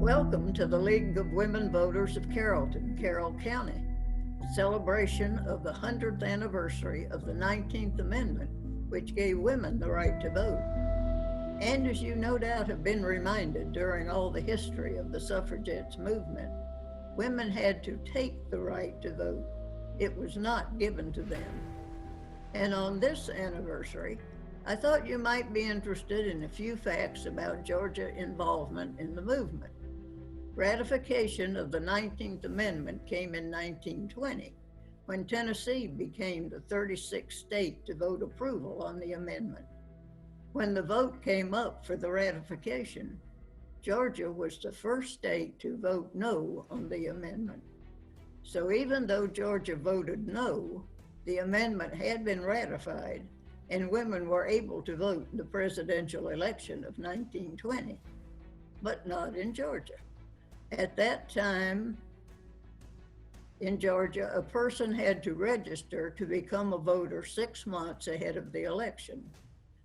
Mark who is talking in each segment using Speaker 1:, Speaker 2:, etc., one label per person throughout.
Speaker 1: Welcome to the League of Women Voters of Carrollton, Carroll County, celebration of the 100th anniversary of the 19th Amendment, which gave women the right to vote. And as you no doubt have been reminded during all the history of the suffragettes movement, women had to take the right to vote. It was not given to them. And on this anniversary, I thought you might be interested in a few facts about Georgia involvement in the movement. Ratification of the 19th Amendment came in 1920, when Tennessee became the 36th state to vote approval on the amendment. When the vote came up for the ratification, Georgia was the first state to vote no on the amendment. So even though Georgia voted no, the amendment had been ratified and women were able to vote in the presidential election of 1920, but not in Georgia. At that time in Georgia, a person had to register to become a voter 6 months ahead of the election.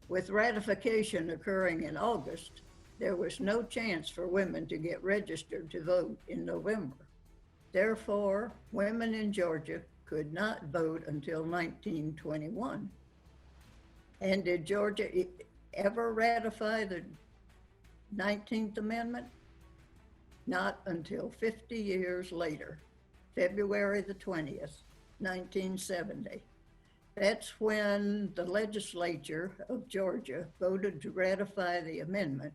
Speaker 1: With ratification occurring in August, there was no chance for women to get registered to vote in November. Therefore, women in Georgia could not vote until 1921. And did Georgia ever ratify the 19th Amendment? Not until 50 years later, February the 20th, 1970. That's when the legislature of Georgia voted to ratify the amendment.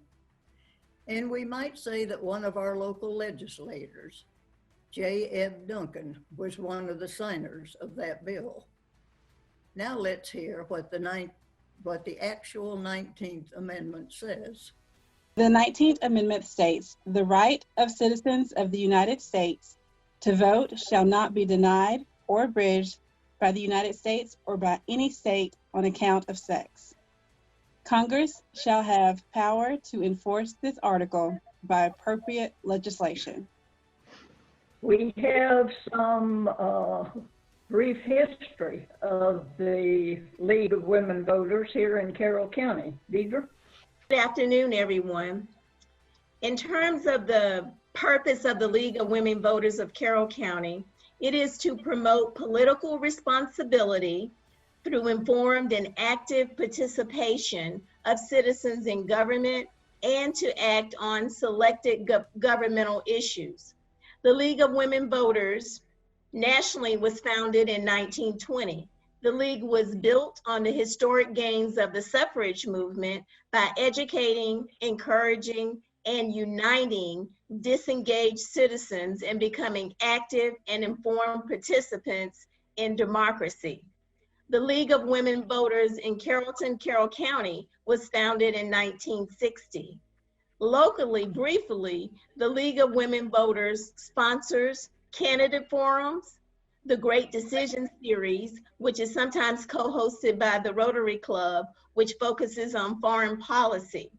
Speaker 1: And we might say that one of our local legislators, J. Eb Duncan, was one of the signers of that bill. Now let's hear what the actual 19th Amendment says.
Speaker 2: The 19th Amendment states, "The right of citizens of the United States to vote shall not be denied or abridged by the United States or by any state on account of sex. Congress shall have power to enforce this article by appropriate legislation."
Speaker 1: We have some brief history of the League of Women Voters here in Carroll County. Deidre?
Speaker 3: Good afternoon, everyone. In terms of the purpose of the League of Women Voters of Carroll County, it is to promote political responsibility through informed and active participation of citizens in government and to act on selected governmental issues. The League of Women Voters nationally was founded in 1920. The League was built on the historic gains of the suffrage movement by educating, encouraging, and uniting disengaged citizens and becoming active and informed participants in democracy. The League of Women Voters in Carrollton, Carroll County was founded in 1960. Locally, briefly, the League of Women Voters sponsors candidate forums, the Great Decision Series, which is sometimes co-hosted by the Rotary Club, which focuses on foreign policy.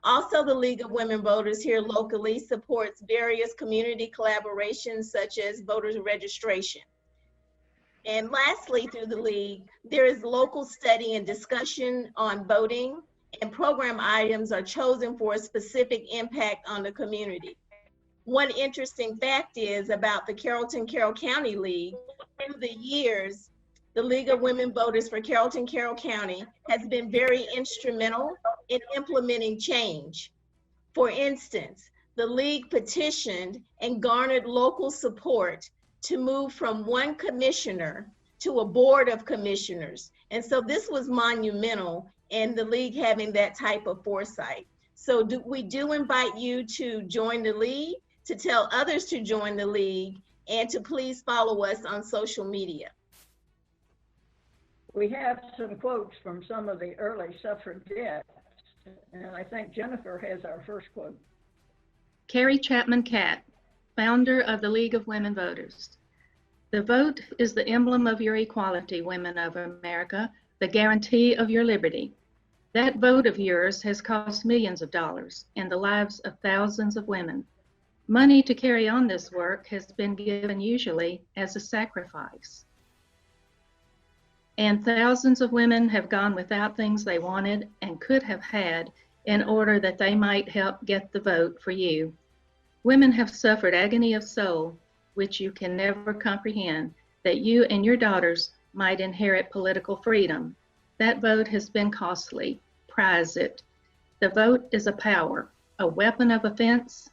Speaker 3: Also, the League of Women Voters here locally supports various community collaborations such as voters registration. And lastly, through the League, there is local study and discussion on voting, and program items are chosen for a specific impact on the community. One interesting fact is about the Carrollton Carroll County League. Through the years, the League of Women Voters for Carrollton Carroll County has been very instrumental in implementing change. For instance, the League petitioned and garnered local support to move from one commissioner to a board of commissioners. And so this was monumental in the League having that type of foresight. So we do invite you to join the League, to tell others to join the League, and to please follow us on social media.
Speaker 1: We have some quotes from some of the early suffragettes, and I think Jennifer has our first quote.
Speaker 4: Carrie Chapman Catt, founder of the League of Women Voters. "The vote is the emblem of your equality, women of America, the guarantee of your liberty. That vote of yours has cost millions of dollars and the lives of thousands of women. Money to carry on this work has been given usually as a sacrifice. And thousands of women have gone without things they wanted and could have had in order that they might help get the vote for you. Women have suffered agony of soul, which you can never comprehend, that you and your daughters might inherit political freedom. That vote has been costly. Prize it. The vote is a power, a weapon of offense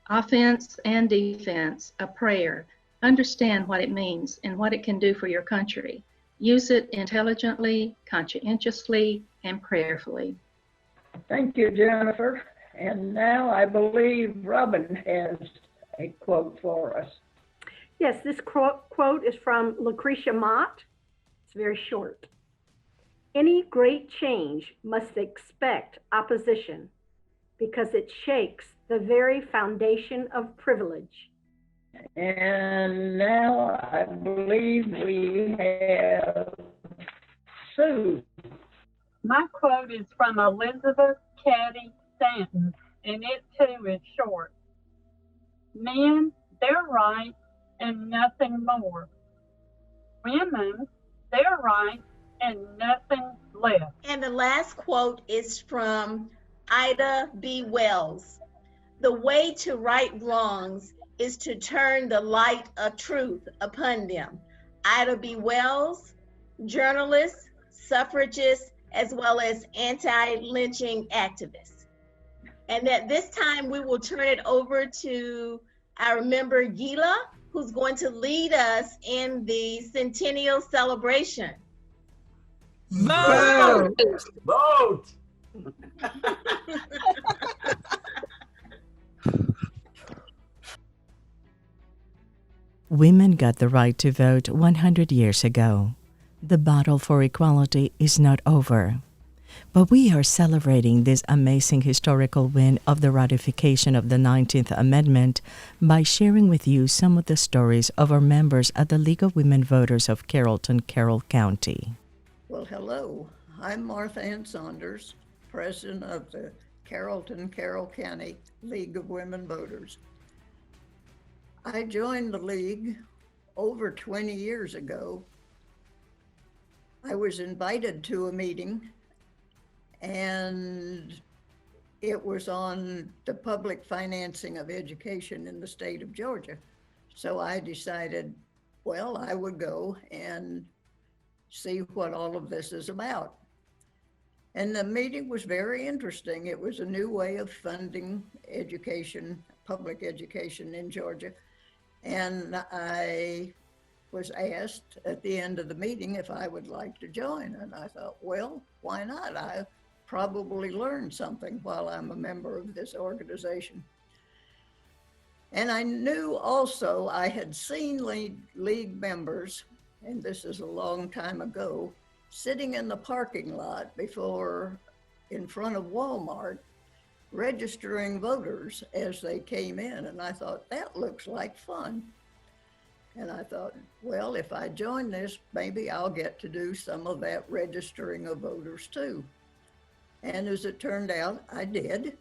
Speaker 4: and defense, a prayer. Understand what it means and what it can do for your country. Use it intelligently, conscientiously, and prayerfully.
Speaker 5: Thank you, Jennifer. And now I believe Robin has a quote for us.
Speaker 6: Yes, this quote is from Lucretia Mott. It's very short. Any great change must expect opposition because it shakes the very foundation of privilege.
Speaker 5: And now I believe we have Sue.
Speaker 7: My quote is from Elizabeth Cady Stanton, and it too is short. Men, their rights and nothing more. Women, their rights and nothing less.
Speaker 3: And the last quote is from Ida B. Wells. The way to right wrongs is to turn the light of truth upon them. Ida B. Wells, journalist, suffragist, as well as anti-lynching activist. And at this time, we will turn it over to our member Gila, who's going to lead us in the centennial celebration.
Speaker 8: Vote! Vote!
Speaker 9: Women got the right to vote 100 years ago. The battle for equality is not over. But we are celebrating this amazing historical win of the ratification of the 19th Amendment by sharing with you some of the stories of our members at the League of Women Voters of Carrollton, Carroll County.
Speaker 1: Well, hello. I'm Martha Ann Saunders, president of the Carrollton, Carroll County League of Women Voters. I joined the League over 20 years ago. I was invited to a meeting, and it was on the public financing of education in the state of Georgia. So I decided, well, I would go and see what all of this is about. And the meeting was very interesting. It was a new way of funding education, public education in Georgia. And I was asked at the end of the meeting if I would like to join. And I thought, well, why not? I probably learned something while I'm a member of this organization. And I knew also I had seen league members, and this is a long time ago, sitting in the parking lot in front of Walmart, registering voters as they came in. And I thought, that looks like fun. And I thought, well, if I join this, maybe I'll get to do some of that registering of voters too. And as it turned out, I did.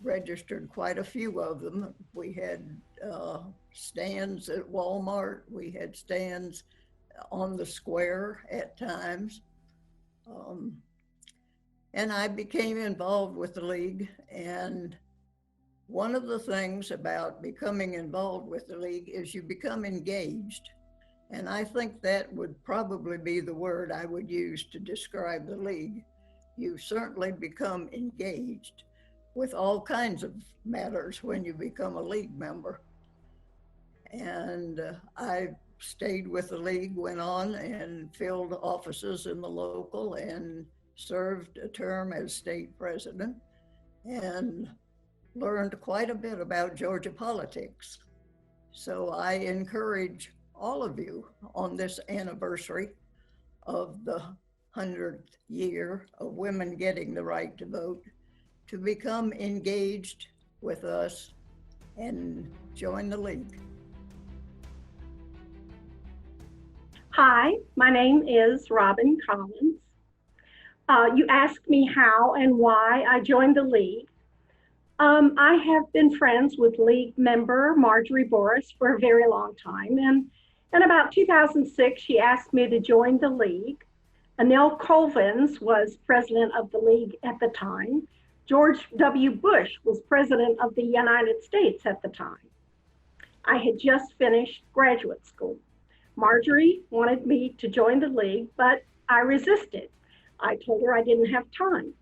Speaker 1: Registered quite a few of them. We had stands at Walmart. We had stands on the square at times. And I became involved with the League. And one of the things about becoming involved with the League is you become engaged. And I think that would probably be the word I would use to describe the League. You certainly become engaged with all kinds of matters when you become a League member. And I stayed with the League, went on and filled offices in the local and served a term as state president and learned quite a bit about Georgia politics. So I encourage all of you on this anniversary of the 100th year of women getting the right to vote to become engaged with us and join the League.
Speaker 6: Hi, my name is Robin Collins. You asked me how and why I joined the League. I have been friends with League member Marjorie Borris for a very long time. And in about 2006, she asked me to join the League. Anil Colvins was president of the League at the time. George W. Bush was president of the United States at the time. I had just finished graduate school. Marjorie wanted me to join the league, but I resisted. I told her I didn't have time.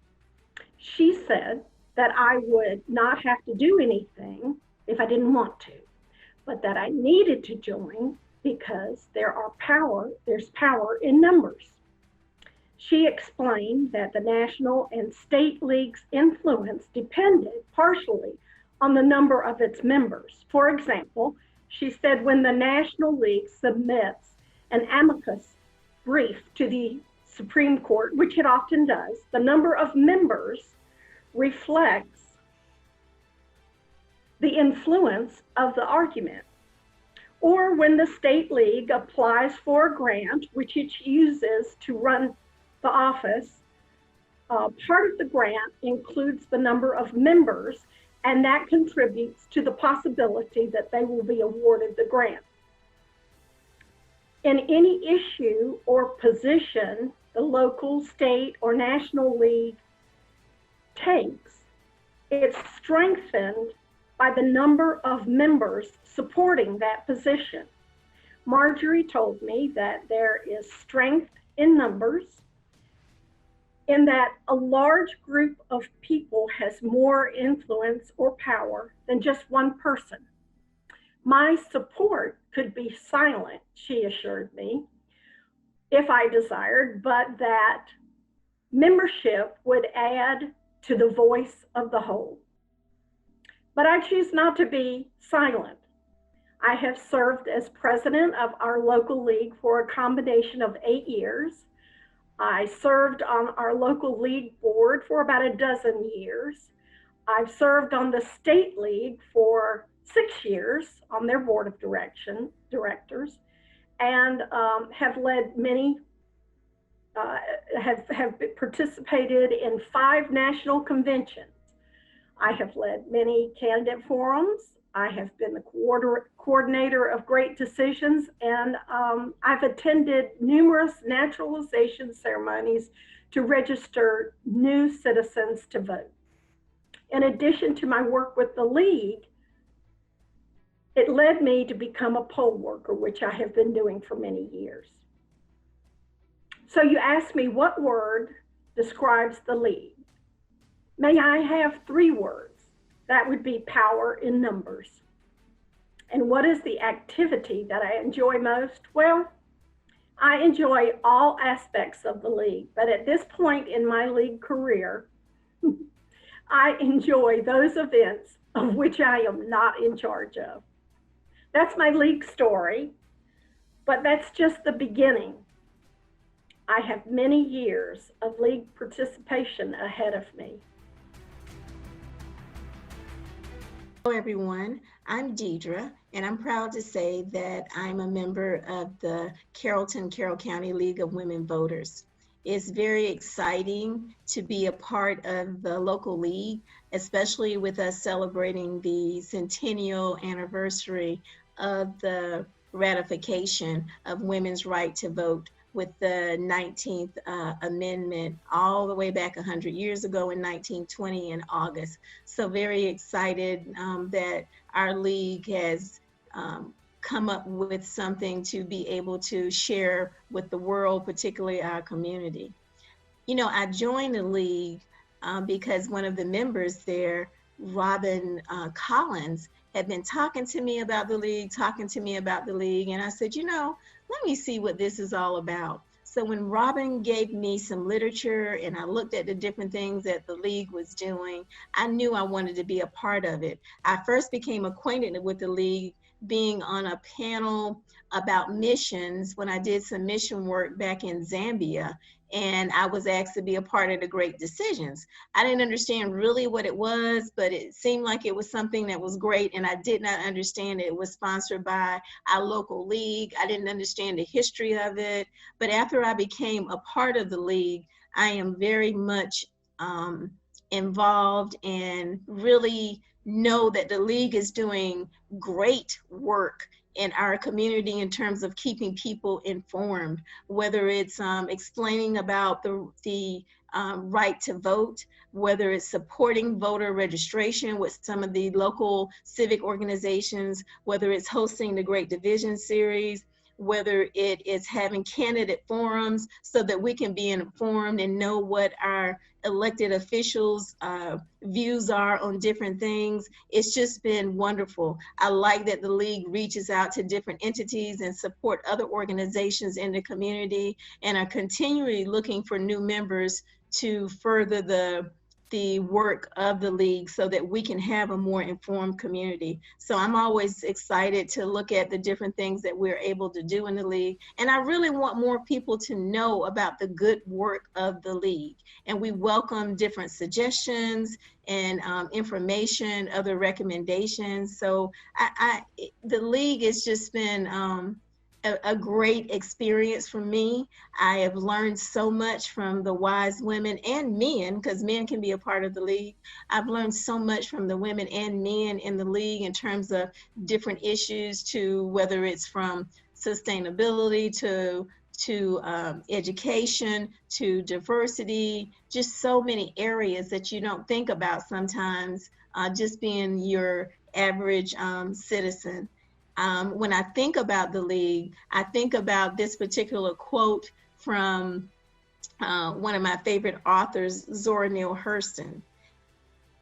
Speaker 6: She said that I would not have to do anything if I didn't want to, but that I needed to join because there's power in numbers. She explained that the national and state league's influence depended partially on the number of its members. For example, she said when the National League submits an amicus brief to the Supreme Court, which it often does, the number of members reflects the influence of the argument. Or when the state league applies for a grant, which it uses to run the office, part of the grant includes the number of members, and that contributes to the possibility that they will be awarded the grant. In any issue or position the local, state, or national league takes, it's strengthened by the number of members supporting that position. Marjorie told me that there is strength in numbers, in that a large group of people has more influence or power than just one person. My support could be silent, she assured me, if I desired, but that membership would add to the voice of the whole. But I choose not to be silent. I have served as president of our local league for a combination of 8 years. I served on our local league board for about a dozen years. I've served on the state league for 6 years on their board of directors, and have led many, have participated in 5 national conventions. I have led many candidate forums. I have been the coordinator of great decisions, and I've attended numerous naturalization ceremonies to register new citizens to vote. In addition to my work with the league, it led me to become a poll worker, which I have been doing for many years. So you asked me what word describes the league. May I have 3 words? That would be power in numbers. And what is the activity that I enjoy most? Well, I enjoy all aspects of the league, but at this point in my league career, I enjoy those events of which I am not in charge of. That's my league story, but that's just the beginning. I have many years of league participation ahead of me.
Speaker 3: Hello everyone, I'm Deidre, and I'm proud to say that I'm a member of the Carroll County League of Women Voters. It's very exciting to be a part of the local league, especially with us celebrating the centennial anniversary of the ratification of women's right to vote with the 19th Amendment all the way back 100 years ago in 1920 in August. So very excited that our league has come up with something to be able to share with the world, particularly our community. You know, I joined the league because one of the members there, Robin Collins, had been talking to me about the league, and I said, you know, let me see what this is all about. So when Robin gave me some literature and I looked at the different things that the league was doing, I knew I wanted to be a part of it. I first became acquainted with the league being on a panel about missions when I did some mission work back in Zambia, and I was asked to be a part of the Great Decisions. I didn't understand really what it was, but it seemed like it was something that was great, and I did not understand it. It was sponsored by our local league. I didn't understand the history of it, but after I became a part of the league, I am very much involved and really know that the league is doing great work in our community in terms of keeping people informed, whether it's explaining about the right to vote, whether it's supporting voter registration with some of the local civic organizations, whether it's hosting the Great Division Series, whether it is having candidate forums so that we can be informed and know what our elected officials' views are on different things. It's just been wonderful. I like that the league reaches out to different entities and support other organizations in the community, and are continually looking for new members to further the work of the league so that we can have a more informed community. So I'm always excited to look at the different things that we're able to do in the league. And I really want more people to know about the good work of the league. And we welcome different suggestions and information, other recommendations. So the league has just been a great experience for me. I have learned so much from the wise women and men, because men can be a part of the league. I've learned so much from the women and men in the league in terms of different issues, to whether it's from sustainability to education, to diversity, just so many areas that you don't think about sometimes, just being your average citizen. When I think about the league, I think about this particular quote from one of my favorite authors, Zora Neale Hurston.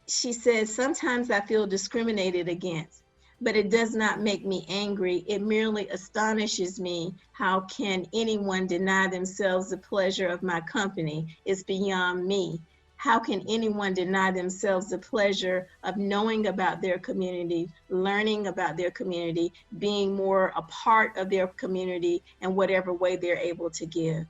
Speaker 3: She says, "Sometimes I feel discriminated against, but it does not make me angry. It merely astonishes me. How can anyone deny themselves the pleasure of my company? It's beyond me. How can anyone deny themselves the pleasure of knowing about their community, learning about their community, being more a part of their community in whatever way they're able to give?"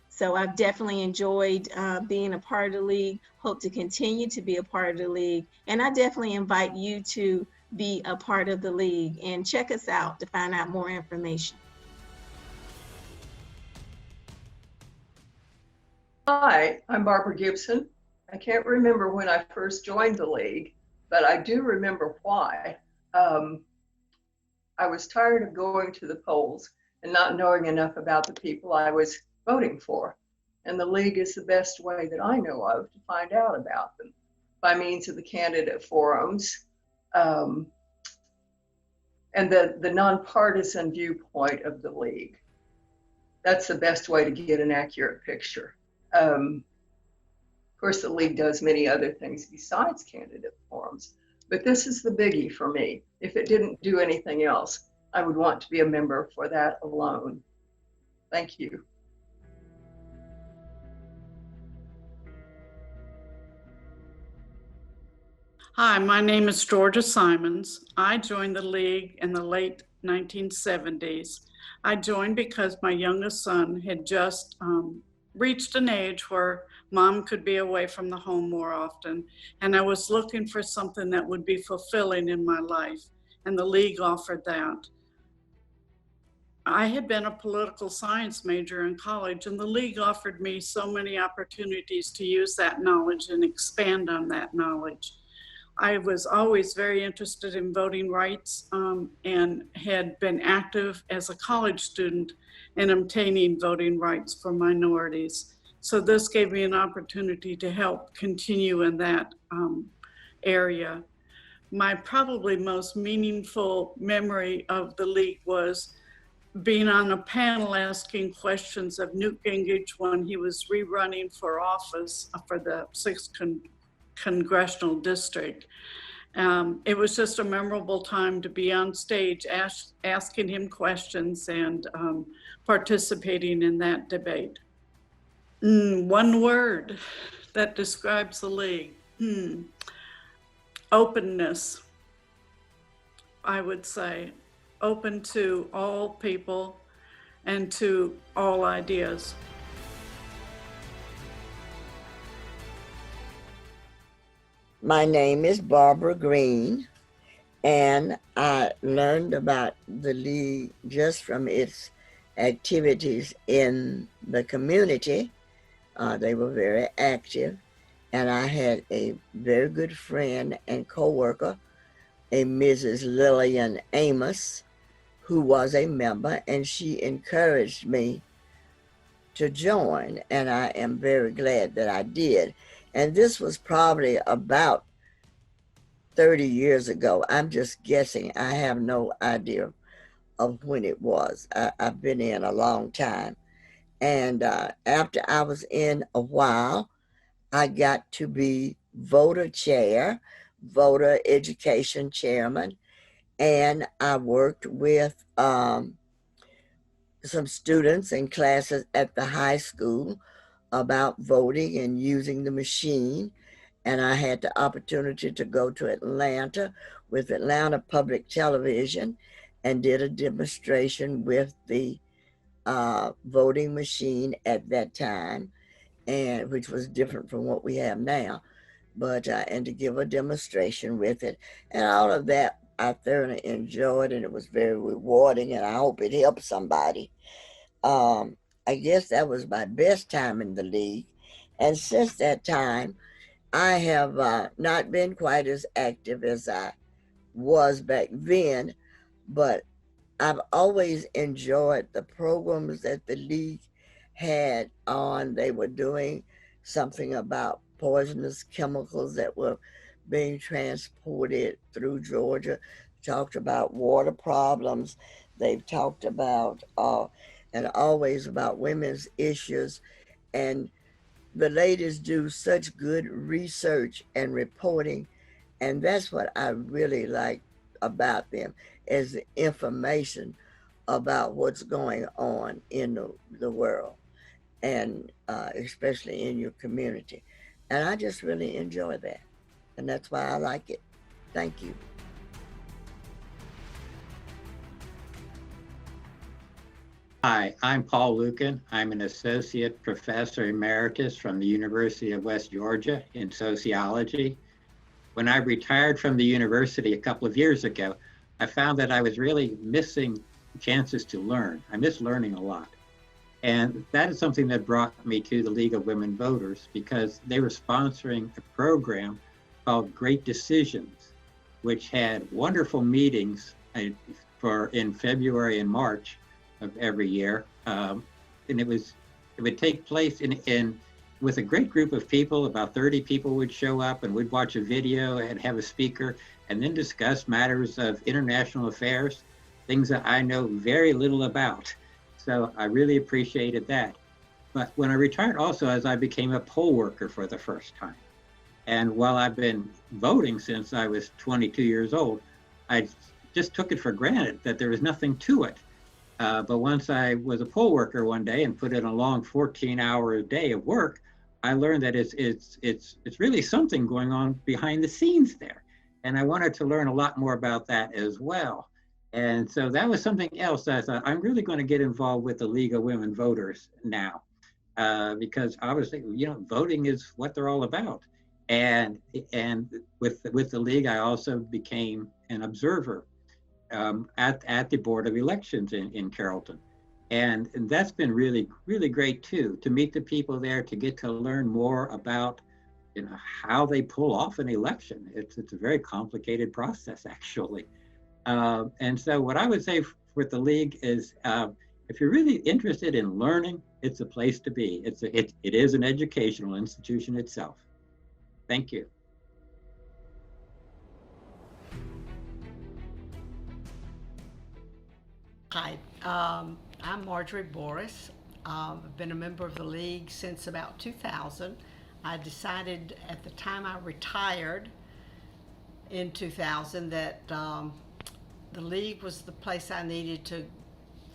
Speaker 3: So I've definitely enjoyed being a part of the league, hope to continue to be a part of the league. And I definitely invite you to be a part of the league and check us out to find out more information.
Speaker 10: Hi, I'm Barbara Gibson. I can't remember when I first joined the league, but I do remember why. I was tired of going to the polls and not knowing enough about the people I was voting for. And the league is the best way that I know of to find out about them, by means of the candidate forums and the nonpartisan viewpoint of the league. That's the best way to get an accurate picture. Of course, the league does many other things besides candidate forums, but this is the biggie for me. If it didn't do anything else, I would want to be a member for that alone. Thank you.
Speaker 11: Hi, my name is Georgia Simmons. I joined the league in the late 1970s. I joined because my youngest son had just reached an age where mom could be away from the home more often, and I was looking for something that would be fulfilling in my life, and the league offered that. I had been a political science major in college, and the league offered me so many opportunities to use that knowledge and expand on that knowledge. I was always very interested in voting rights and had been active as a college student in obtaining voting rights for minorities. So this gave me an opportunity to help continue in that area. My probably most meaningful memory of the league was being on a panel asking questions of Newt Gingrich when he was rerunning for office for the 6th Congressional District. It was just a memorable time to be on stage asking him questions and participating in that debate. One word that describes the league. Openness, I would say. Open to all people and to all ideas.
Speaker 12: My name is Barbara Green, and I learned about the league just from its activities in the community. They were very active, and I had a very good friend and co-worker, a Mrs. Lillian Amos, who was a member, and she encouraged me to join, and I am very glad that I did. And this was probably about 30 years ago. I'm just guessing. I have no idea of when it was. I've been in a long time. And after I was in a while, I got to be voter chair, voter education chairman, and I worked with some students in classes at the high school about voting and using the machine. And I had the opportunity to go to Atlanta with Atlanta Public Television and did a demonstration with the voting machine at that time, and which was different from what we have now. But and to give a demonstration with it, and all of that, I thoroughly enjoyed, and it was very rewarding, and I hope it helped somebody. I guess that was my best time in the league, and since that time, I have not been quite as active as I was back then, but I've always enjoyed the programs that the league had on. They were doing something about poisonous chemicals that were being transported through Georgia, talked about water problems. They've talked about, and always about women's issues. And the ladies do such good research and reporting. And that's what I really like about them, is the information about what's going on in the world, and especially in your community. And I just really enjoy that. And that's why I like it. Thank you.
Speaker 13: Hi, I'm Paul Lutken. I'm an associate professor emeritus from the University of West Georgia in sociology. When I retired from the university a couple of years ago, I found that I was really missing chances to learn. I miss learning a lot. And that is something that brought me to the League of Women Voters, because they were sponsoring a program called Great Decisions, which had wonderful meetings in February and March of every year. And it would take place with a great group of people. About 30 people would show up, and we'd watch a video and have a speaker, and then discuss matters of international affairs, things that I know very little about. So I really appreciated that. But when I retired also, as I became a poll worker for the first time. And while I've been voting since I was 22 years old, I just took it for granted that there was nothing to it. But once I was a poll worker one day and put in a long 14-hour day of work, I learned that it's really something going on behind the scenes there. And I wanted to learn a lot more about that as well. And so that was something else I thought, I'm really going to get involved with the League of Women Voters now, because obviously, voting is what they're all about. And with the League, I also became an observer at the Board of Elections in Carrollton. And that's been really, really great too, to meet the people there, to get to learn more about how they pull off an election. It's a very complicated process, actually. And so what I would say with the League is, if you're really interested in learning, it's a place to be. It is an educational institution itself. Thank you.
Speaker 14: Hi, I'm Marjorie Borris. I've been a member of the League since about 2000. I decided at the time I retired in 2000 that the League was the place I needed to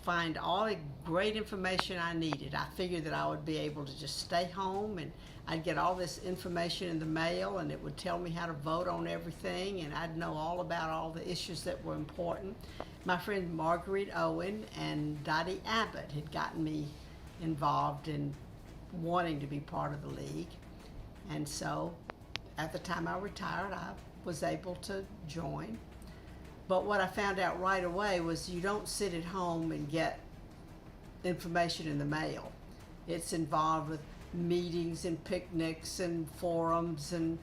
Speaker 14: find all the great information I needed. I figured that I would be able to just stay home and I'd get all this information in the mail, and it would tell me how to vote on everything, and I'd know all about all the issues that were important. My friend Marguerite Owens and Dottie Abbott had gotten me involved in wanting to be part of the League. And so at the time I retired, I was able to join. But what I found out right away was you don't sit at home and get information in the mail. It's involved with meetings and picnics and forums and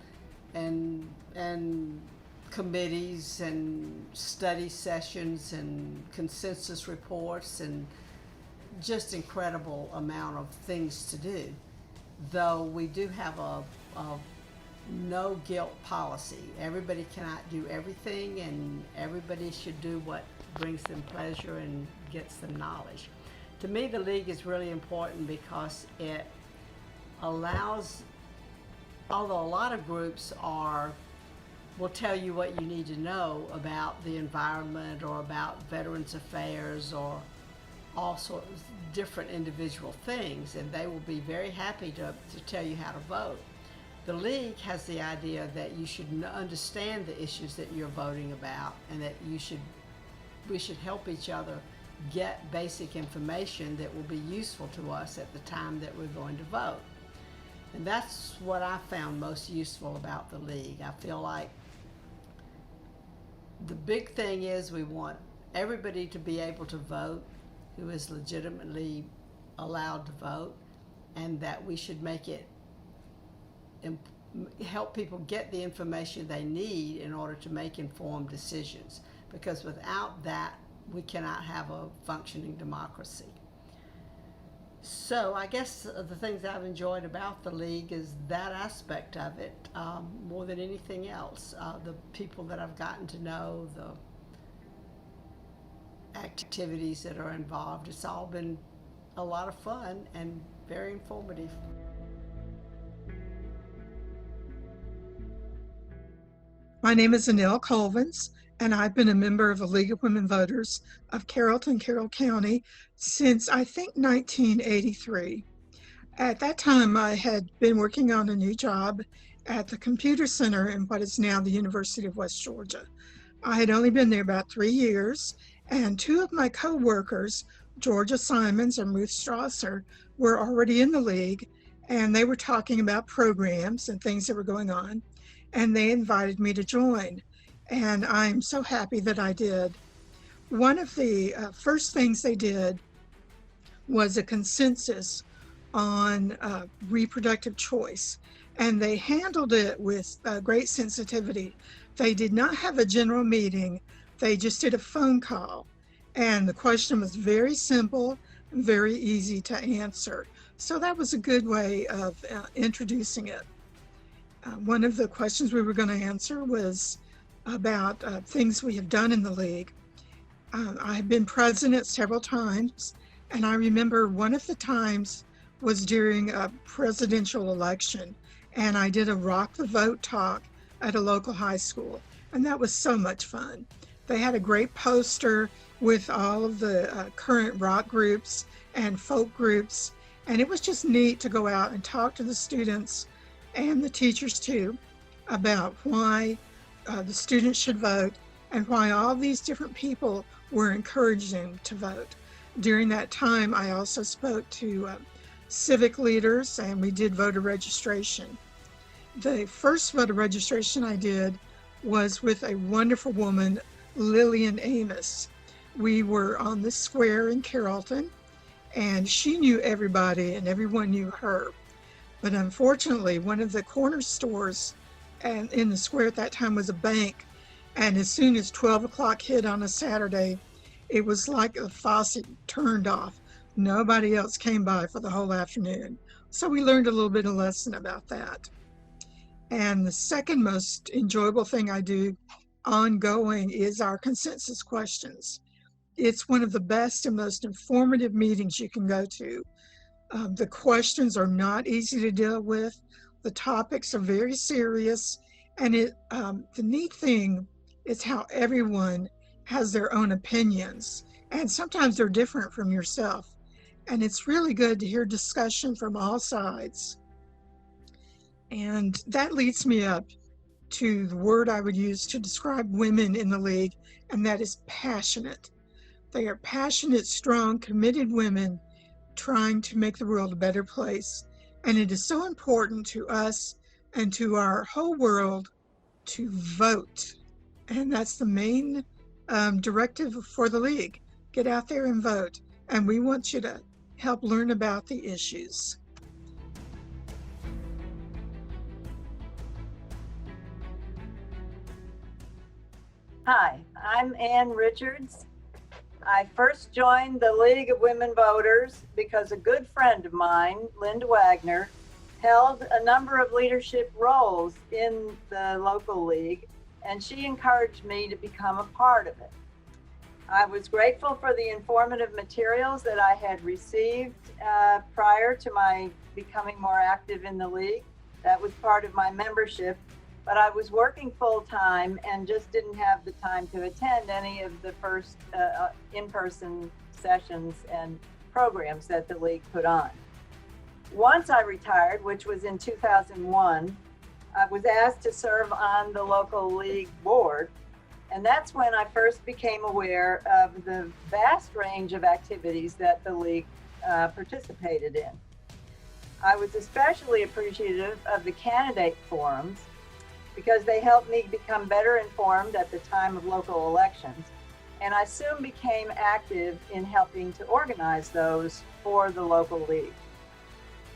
Speaker 14: committees and study sessions and consensus reports and just incredible amount of things to do. Though we do have a no guilt policy. Everybody cannot do everything, and everybody should do what brings them pleasure and gets them knowledge. To me, the League is really important because it allows, although a lot of groups will tell you what you need to know about the environment or about Veterans Affairs or all sorts of different individual things, and they will be very happy to tell you how to vote. The League has the idea that you should understand the issues that you're voting about, and that we should help each other get basic information that will be useful to us at the time that we're going to vote. And that's what I found most useful about the League. I feel like the big thing is we want everybody to be able to vote who is legitimately allowed to vote, and that we should make it help people get the information they need in order to make informed decisions, because without that we cannot have a functioning democracy. So I guess the things I've enjoyed about the League is that aspect of it, more than anything else. The people that I've gotten to know, the activities that are involved, it's all been a lot of fun and very informative.
Speaker 15: My name is Annelle Colvins, and I've been a member of the League of Women Voters of Carrollton, Carroll County since I think 1983. At that time, I had been working on a new job at the computer center in what is now the University of West Georgia. I had only been there about 3 years, and two of my co-workers, Georgia Simmons and Ruth Strasser, were already in the League, and they were talking about programs and things that were going on, and they invited me to join, and I'm so happy that I did. One of the first things they did was a consensus on reproductive choice, and they handled it with great sensitivity. They did not have a general meeting, they just did a phone call, and the question was very simple, very easy to answer. So that was a good way of introducing it. One of the questions we were going to answer was about things we have done in the League. I have been president several times, and I remember one of the times was during a presidential election, and I did a Rock the Vote talk at a local high school, and that was so much fun. They had a great poster with all of the current rock groups and folk groups, and it was just neat to go out and talk to the students and the teachers too about why the students should vote and why all these different people were encouraging to vote. During that time, I also spoke to civic leaders, and we did voter registration. The first voter registration I did was with a wonderful woman, Lillian Amos. We were on the square in Carrollton, and she knew everybody and everyone knew her. But unfortunately, one of the corner stores in the square at that time was a bank. And as soon as 12 o'clock hit on a Saturday, it was like a faucet turned off. Nobody else came by for the whole afternoon. So we learned a little bit of lesson about that. And the second most enjoyable thing I do ongoing is our consensus questions. It's one of the best and most informative meetings you can go to. The questions are not easy to deal with. The topics are very serious. And the neat thing is how everyone has their own opinions. And sometimes they're different from yourself. And it's really good to hear discussion from all sides. And that leads me up to the word I would use to describe women in the League, and that is passionate. They are passionate, strong, committed women trying to make the world a better place. And it is so important to us and to our whole world to vote. And that's the main directive for the League. Get out there and vote. And we want you to help learn about the issues.
Speaker 16: Hi, I'm Ann Richards, I first joined the League of Women Voters because a good friend of mine, Linda Wagner, held a number of leadership roles in the local league, and she encouraged me to become a part of it. I was grateful for the informative materials that I had received prior to my becoming more active in the league. That was part of my membership, but I was working full-time and just didn't have the time to attend any of the first in-person sessions and programs that the league put on. Once I retired, which was in 2001, I was asked to serve on the local league board. And that's when I first became aware of the vast range of activities that the league participated in. I was especially appreciative of the candidate forums because they helped me become better informed at the time of local elections. And I soon became active in helping to organize those for the local league.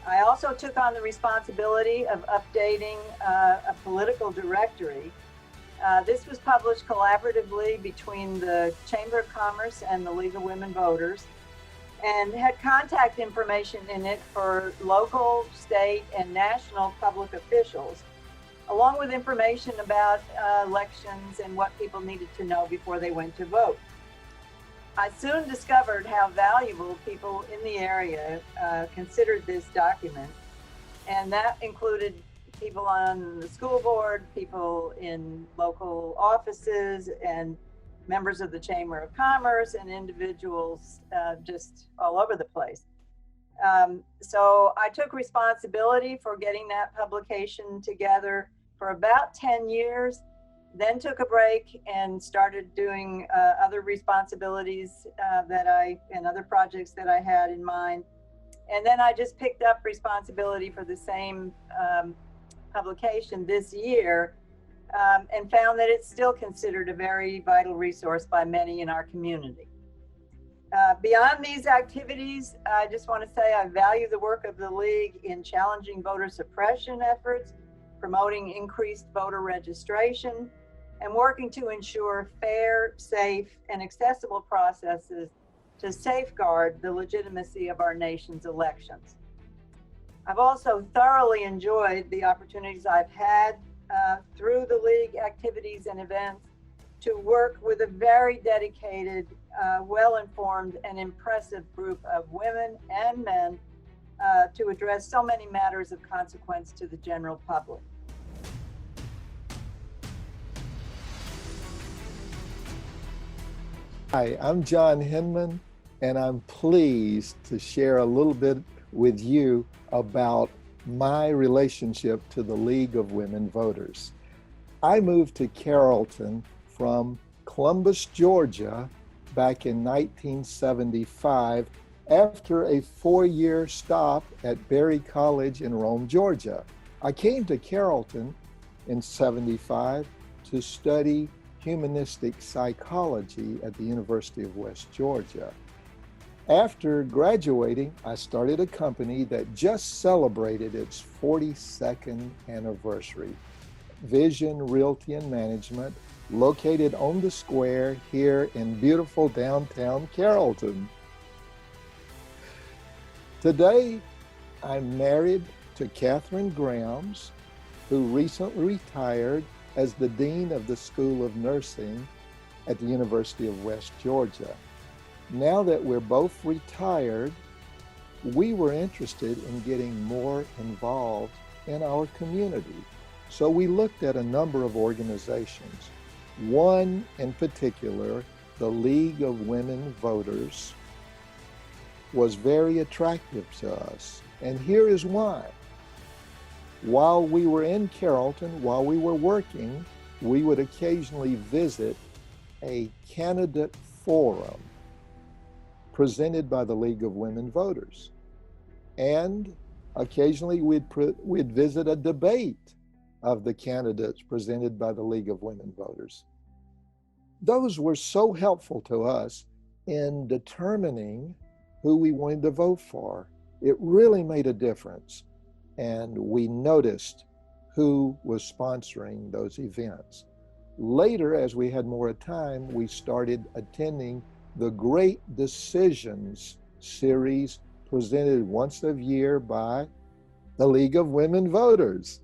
Speaker 16: I also took on the responsibility of updating a political directory. This was published collaboratively between the Chamber of Commerce and the League of Women Voters, and had contact information in it for local, state, and national public officials, along with information about elections and what people needed to know before they went to vote. I soon discovered how valuable people in the area considered this document, and that included people on the school board, people in local offices, and members of the Chamber of Commerce, and individuals just all over the place. So I took responsibility for getting that publication together for about 10 years, then took a break and started doing other responsibilities and other projects that I had in mind. And then I just picked up responsibility for the same publication this year, and found that it's still considered a very vital resource by many in our community. Beyond these activities, I just want to say I value the work of the League in challenging voter suppression efforts, promoting increased voter registration, and working to ensure fair, safe, and accessible processes to safeguard the legitimacy of our nation's elections. I've also thoroughly enjoyed the opportunities I've had through the League activities and events to work with a very dedicated, well-informed, and impressive group of women and men to address so many matters of consequence to the general public.
Speaker 17: Hi, I'm John Hinman, and I'm pleased to share a little bit with you about my relationship to the League of Women Voters. I moved to Carrollton from Columbus, Georgia, back in 1975 after a 4-year stop at Berry College in Rome, Georgia. I came to Carrollton in '75 to study humanistic psychology at the University of West Georgia. After graduating, I started a company that just celebrated its 42nd anniversary, Vision Realty and Management, located on the square here in beautiful downtown Carrollton. Today, I'm married to Catherine Grams, who recently retired as the Dean of the School of Nursing at the University of West Georgia. Now that we're both retired, we were interested in getting more involved in our community. So we looked at a number of organizations. One in particular, the League of Women Voters, was very attractive to us. And here is why. While we were in Carrollton, while we were working, we would occasionally visit a candidate forum presented by the League of Women Voters. And occasionally we'd visit a debate of the candidates presented by the League of Women Voters. Those were so helpful to us in determining who we wanted to vote for. It really made a difference. And we noticed who was sponsoring those events. Later, as we had more time, we started attending the Great Decisions series presented once a year by the League of Women Voters.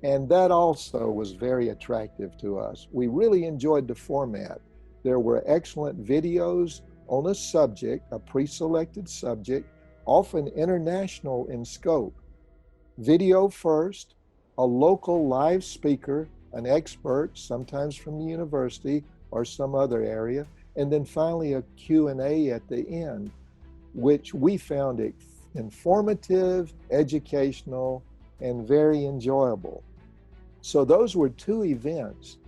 Speaker 17: And that also was very attractive to us. We really enjoyed the format. There were excellent videos on a subject, a pre-selected subject, often international in scope. Video first, a local live speaker, an expert, sometimes from the university or some other area, and then finally a Q&A at the end, which we found informative, educational, and very enjoyable. So those were two events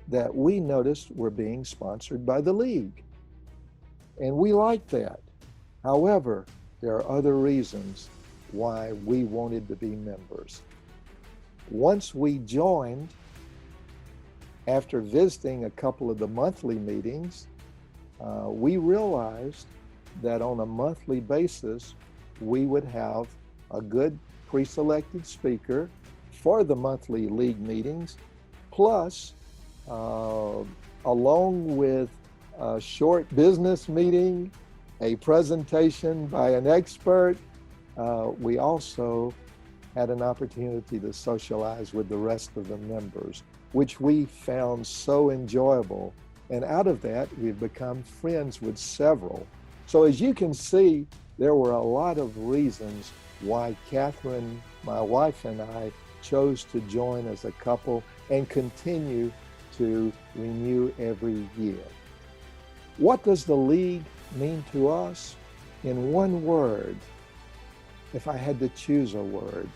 Speaker 17: that we noticed were being sponsored by the League. And we liked that. However, there are other reasons why we wanted to be members. Once we joined, after visiting a couple of the monthly meetings, we realized that on a monthly basis, we would have a good pre-selected speaker for the monthly League meetings, plus along with a short business meeting, a presentation by an expert, we also had an opportunity to socialize with the rest of the members, which we found so enjoyable. And out of that, we've become friends with several. So as you can see, there were a lot of reasons why Catherine, my wife, and I chose to join as a couple and continue to renew every year. What does the League mean to us? In one word, if I had to choose a word,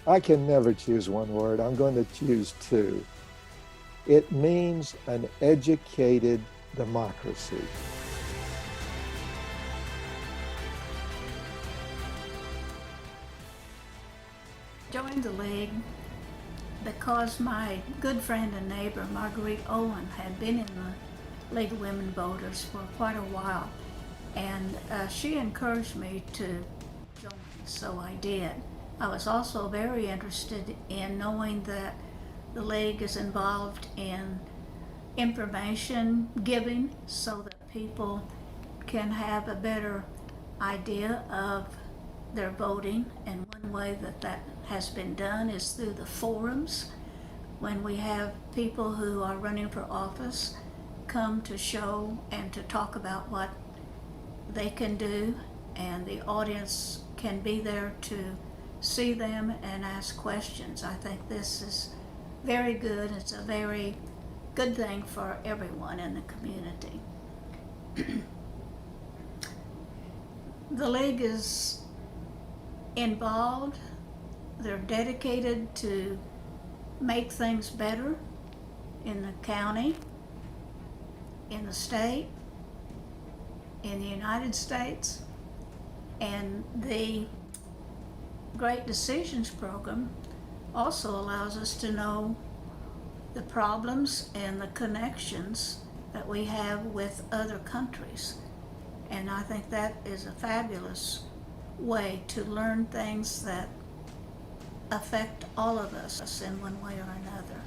Speaker 17: I can never choose one word. I'm going to choose two. It means an educated democracy.
Speaker 18: Joined the League because my good friend and neighbor, Marguerite Owens, had been in the League of Women Voters for quite a while. And she encouraged me to join, so I did. I was also very interested in knowing that the League is involved in information giving so that people can have a better idea of their voting. And one way that that has been done is through the forums, when we have people who are running for office come to show and to talk about what they can do, and the audience can be there to see them and ask questions. I think this is very good. It's a very good thing for everyone in the community. The League is involved. They're dedicated to make things better in the county, in the state, in the United States, and the Great Decisions program also allows us to know the problems and the connections that we have with other countries. And I think that is a fabulous way to learn things that affect all of us in one way or another.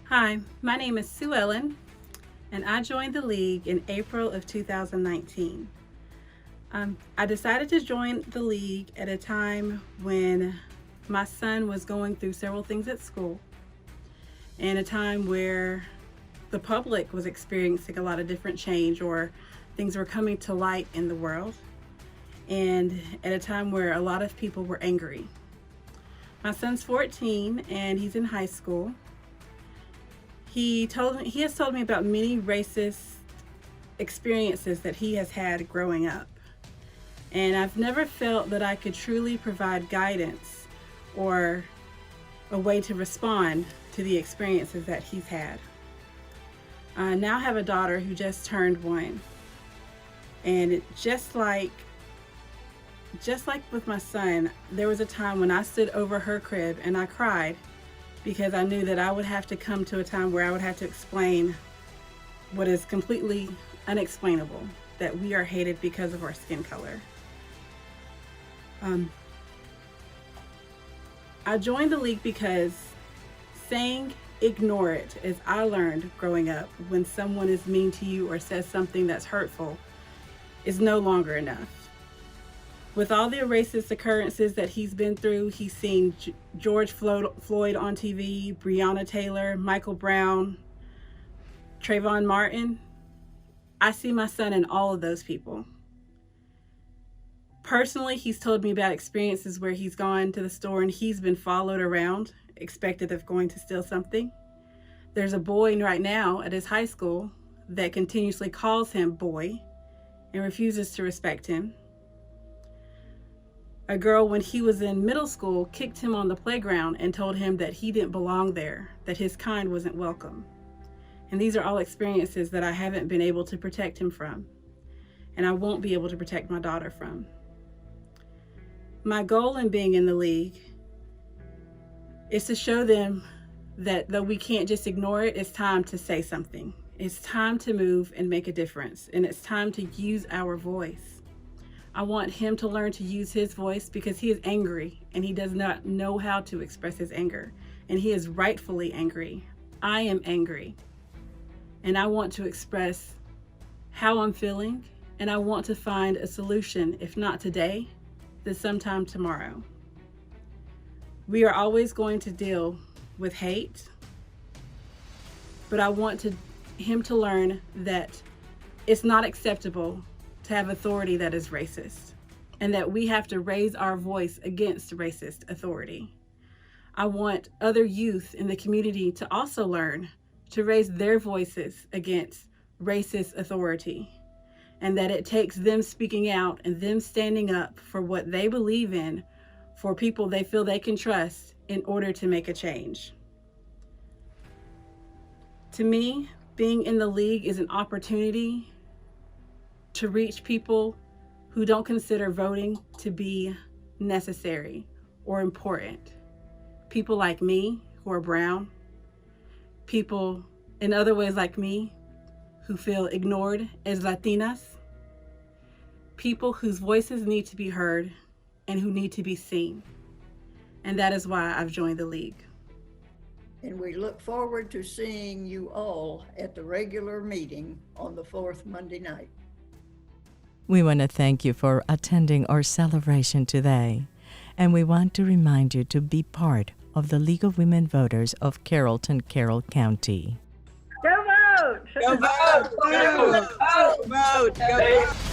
Speaker 2: Hi, my name is Sue Ellen, and I joined the League in April of 2019. I decided to join the League at a time when my son was going through several things at school, and a time where the public was experiencing a lot of different change, or things were coming to light in the world, and at a time where a lot of people were angry. My son's 14 and he's in high school. He has told me about many racist experiences that he has had growing up. And I've never felt that I could truly provide guidance or a way to respond to the experiences that he's had. I now have a daughter who just turned 1. And just like with my son, there was a time when I stood over her crib and I cried, because I knew that I would have to come to a time where I would have to explain what is completely unexplainable, that we are hated because of our skin color. I joined the League because saying ignore it, as I learned growing up, when someone is mean to you or says something that's hurtful, is no longer enough. With all the racist occurrences that he's been through, he's seen George Floyd on TV, Breonna Taylor, Michael Brown, Trayvon Martin. I see my son in all of those people. Personally, he's told me about experiences where he's gone to the store and he's been followed around, expected of going to steal something. There's a boy right now at his high school that continuously calls him boy and refuses to respect him. A girl, when he was in middle school, kicked him on the playground and told him that he didn't belong there, that his kind wasn't welcome. And these are all experiences that I haven't been able to protect him from, and I won't be able to protect my daughter from. My goal in being in the League is to show them that though we can't just ignore it, it's time to say something. It's time to move and make a difference, and it's time to use our voice. I want him to learn to use his voice because he is angry and he does not know how to express his anger, and he is rightfully angry. I am angry, and I want to express how I'm feeling, and I want to find a solution, if not today, then sometime tomorrow. We are always going to deal with hate, but I want him to learn that it's not acceptable to have authority that is racist, and that we have to raise our voice against racist authority. I want other youth in the community to also learn to raise their voices against racist authority, and that it takes them speaking out and them standing up for what they believe in, for people they feel they can trust in order to make a change. To me, being in the League is an opportunity to reach people who don't consider voting to be necessary or important. People like me who are brown, people in other ways like me who feel ignored as Latinas, people whose voices need to be heard and who need to be seen. And that is why I've joined the League.
Speaker 1: And we look forward to seeing you all at the regular meeting on the fourth Monday night.
Speaker 9: We want to thank you for attending our celebration today, and we want to remind you to be part of the League of Women Voters of Carrollton, Carroll County.
Speaker 16: Go vote!
Speaker 12: Go vote! Go vote! Go vote! Go vote!